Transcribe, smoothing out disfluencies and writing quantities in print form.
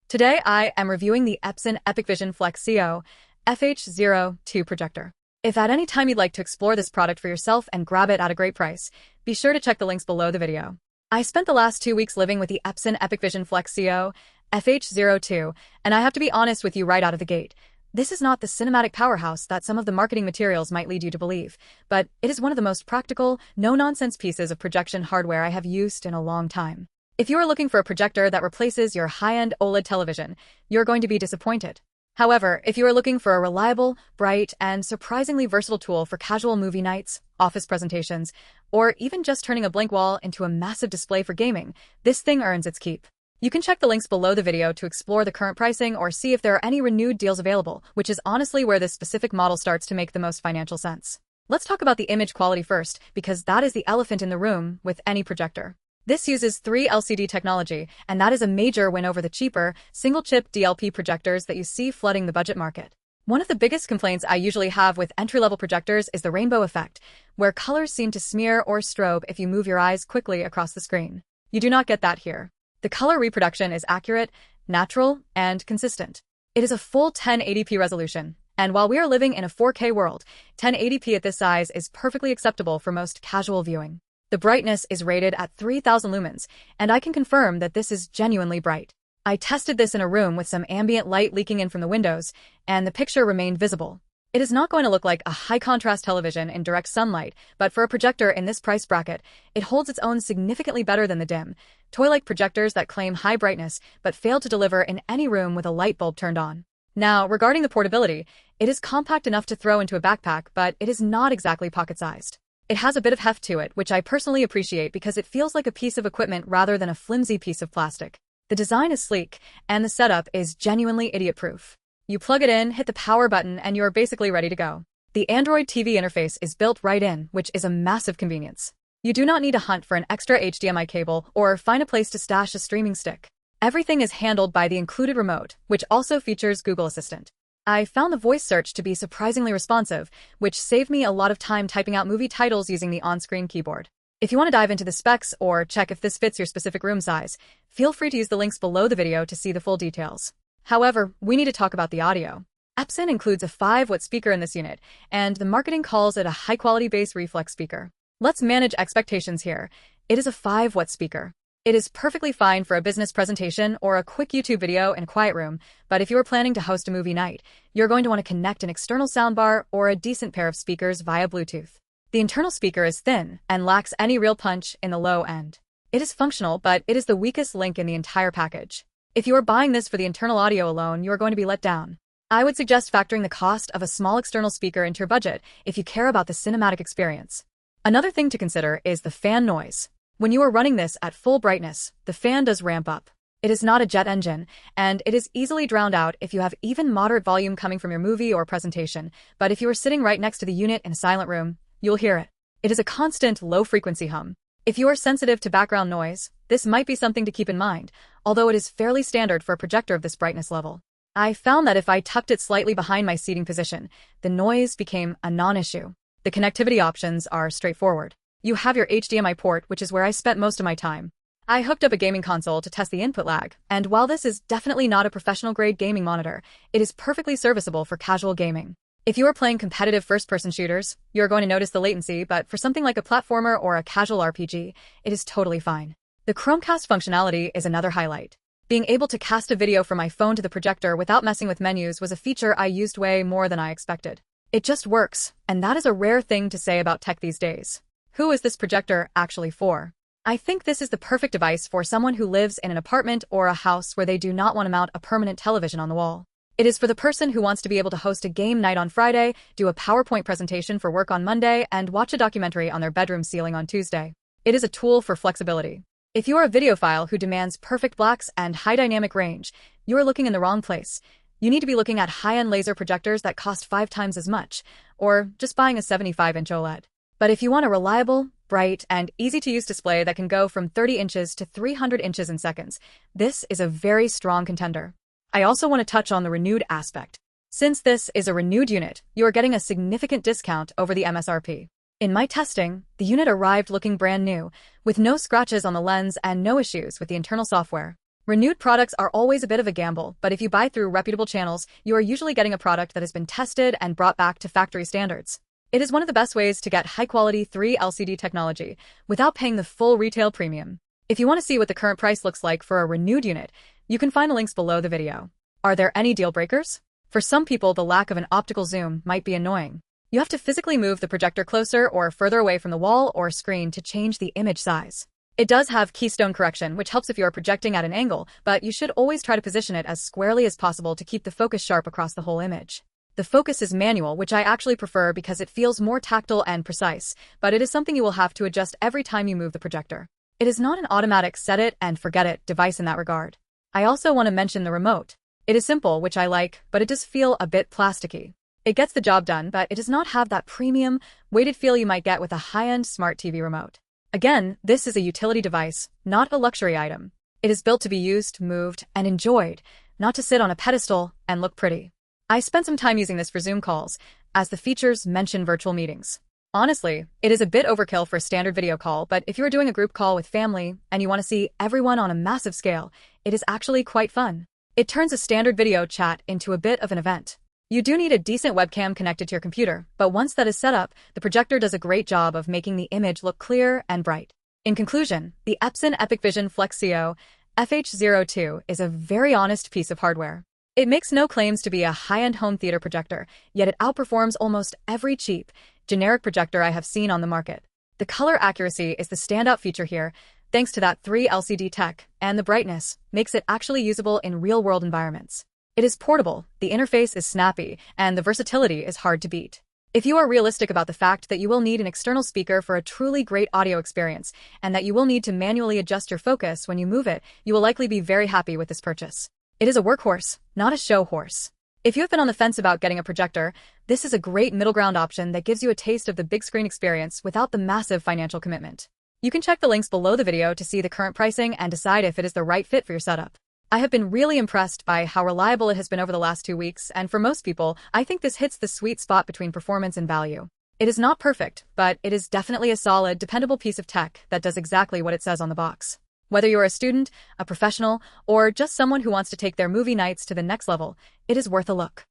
Today I am reviewing the Epson EpiqVision Flex CO-FH02 projector. If at any time you'd like to explore this product for yourself and grab it at a great price, be sure to check the links below the video. I spent the last 2 weeks living with the Epson EpiqVision Flex CO-FH02, and I have to be honest with you right out of the gate. This is not the cinematic powerhouse that some of the marketing materials might lead you to believe, but it is one of the most practical, no-nonsense pieces of projection hardware I have used in a long time. If you are looking for a projector that replaces your high-end OLED television, you're going to be disappointed. However, if you are looking for a reliable, bright, and surprisingly versatile tool for casual movie nights, office presentations, or even just turning a blank wall into a massive display for gaming, this thing earns its keep. You can check the links below the video to explore the current pricing or see if there are any renewed deals available, which is honestly where this specific model starts to make the most financial sense. Let's talk about the image quality first, because that is the elephant in the room with any projector. This uses 3 LCD technology, and that is a major win over the cheaper, single-chip DLP projectors that you see flooding the budget market. One of the biggest complaints I usually have with entry-level projectors is the rainbow effect, where colors seem to smear or strobe if you move your eyes quickly across the screen. You do not get that here. The color reproduction is accurate, natural, and consistent. It is a full 1080p resolution, and while we are living in a 4K world, 1080p at this size is perfectly acceptable for most casual viewing. The brightness is rated at 3000 lumens, and I can confirm that this is genuinely bright. I tested this in a room with some ambient light leaking in from the windows, and the picture remained visible. It is not going to look like a high-contrast television in direct sunlight, but for a projector in this price bracket, it holds its own significantly better than the dim, toy-like projectors that claim high brightness but fail to deliver in any room with a light bulb turned on. Now, regarding the portability, it is compact enough to throw into a backpack, but it is not exactly pocket-sized. It has a bit of heft to it, which I personally appreciate because it feels like a piece of equipment rather than a flimsy piece of plastic. The design is sleek, and the setup is genuinely idiot-proof. You plug it in, hit the power button, and you're basically ready to go. The Android TV interface is built right in, which is a massive convenience. You do not need to hunt for an extra HDMI cable or find a place to stash a streaming stick. Everything is handled by the included remote, which also features Google Assistant. I found the voice search to be surprisingly responsive, which saved me a lot of time typing out movie titles using the on-screen keyboard. If you want to dive into the specs or check if this fits your specific room size, feel free to use the links below the video to see the full details. However, we need to talk about the audio. Epson includes a 5-watt speaker in this unit, and the marketing calls it a high-quality bass reflex speaker. Let's manage expectations here. It is a 5-watt speaker. It is perfectly fine for a business presentation or a quick YouTube video in a quiet room, but if you are planning to host a movie night, you're going to want to connect an external soundbar or a decent pair of speakers via Bluetooth. The internal speaker is thin and lacks any real punch in the low end. It is functional, but it is the weakest link in the entire package. If you are buying this for the internal audio alone, you are going to be let down. I would suggest factoring the cost of a small external speaker into your budget if you care about the cinematic experience. Another thing to consider is the fan noise. When you are running this at full brightness, the fan does ramp up. It is not a jet engine, and it is easily drowned out if you have even moderate volume coming from your movie or presentation, but if you are sitting right next to the unit in a silent room, you'll hear it. It is a constant, low-frequency hum. If you are sensitive to background noise, this might be something to keep in mind, although it is fairly standard for a projector of this brightness level. I found that if I tucked it slightly behind my seating position, the noise became a non-issue. The connectivity options are straightforward. You have your HDMI port, which is where I spent most of my time. I hooked up a gaming console to test the input lag, and while this is definitely not a professional-grade gaming monitor, it is perfectly serviceable for casual gaming. If you are playing competitive first-person shooters, you're going to notice the latency, but for something like a platformer or a casual RPG, it is totally fine. The Chromecast functionality is another highlight. Being able to cast a video from my phone to the projector without messing with menus was a feature I used way more than I expected. It just works, and that is a rare thing to say about tech these days. Who is this projector actually for? I think this is the perfect device for someone who lives in an apartment or a house where they do not want to mount a permanent television on the wall. It is for the person who wants to be able to host a game night on Friday, do a PowerPoint presentation for work on Monday, and watch a documentary on their bedroom ceiling on Tuesday. It is a tool for flexibility. If you are a videophile who demands perfect blacks and high dynamic range, you are looking in the wrong place. You need to be looking at high-end laser projectors that cost 5 times as much, or just buying a 75-inch OLED. But if you want a reliable, bright, and easy-to-use display that can go from 30 inches to 300 inches in seconds, this is a very strong contender. I also want to touch on the renewed aspect. Since this is a renewed unit, you are getting a significant discount over the MSRP. In my testing, the unit arrived looking brand new, with no scratches on the lens and no issues with the internal software. Renewed products are always a bit of a gamble, but if you buy through reputable channels, you are usually getting a product that has been tested and brought back to factory standards. It is one of the best ways to get high-quality 3 LCD technology without paying the full retail premium. If you want to see what the current price looks like for a renewed unit, you can find the links below the video. Are there any deal breakers? For some people, the lack of an optical zoom might be annoying. You have to physically move the projector closer or further away from the wall or screen to change the image size. It does have keystone correction, which helps if you are projecting at an angle, but you should always try to position it as squarely as possible to keep the focus sharp across the whole image. The focus is manual, which I actually prefer because it feels more tactile and precise, but it is something you will have to adjust every time you move the projector. It is not an automatic set it and forget it device in that regard. I also want to mention the remote. It is simple, which I like, but it does feel a bit plasticky. It gets the job done, but it does not have that premium, weighted feel you might get with a high-end smart TV remote. Again, this is a utility device, not a luxury item. It is built to be used, moved, and enjoyed, not to sit on a pedestal and look pretty. I spent some time using this for Zoom calls, as the features mention virtual meetings. Honestly, it is a bit overkill for a standard video call, but if you are doing a group call with family and you want to see everyone on a massive scale, it is actually quite fun. It turns a standard video chat into a bit of an event. You do need a decent webcam connected to your computer, but once that is set up, the projector does a great job of making the image look clear and bright. In conclusion, the Epson EpiqVision Flex CO-FH02 is a very honest piece of hardware. It makes no claims to be a high-end home theater projector, yet it outperforms almost every cheap, generic projector I have seen on the market. The color accuracy is the standout feature here, thanks to that 3 LCD tech, and the brightness makes it actually usable in real-world environments. It is portable, the interface is snappy, and the versatility is hard to beat. If you are realistic about the fact that you will need an external speaker for a truly great audio experience, and that you will need to manually adjust your focus when you move it, you will likely be very happy with this purchase. It is a workhorse, not a show horse. If you have been on the fence about getting a projector, this is a great middle ground option that gives you a taste of the big screen experience without the massive financial commitment. You can check the links below the video to see the current pricing and decide if it is the right fit for your setup. I have been really impressed by how reliable it has been over the last 2 weeks, and for most people, I think this hits the sweet spot between performance and value. It is not perfect, but it is definitely a solid, dependable piece of tech that does exactly what it says on the box. Whether you're a student, a professional, or just someone who wants to take their movie nights to the next level, it is worth a look.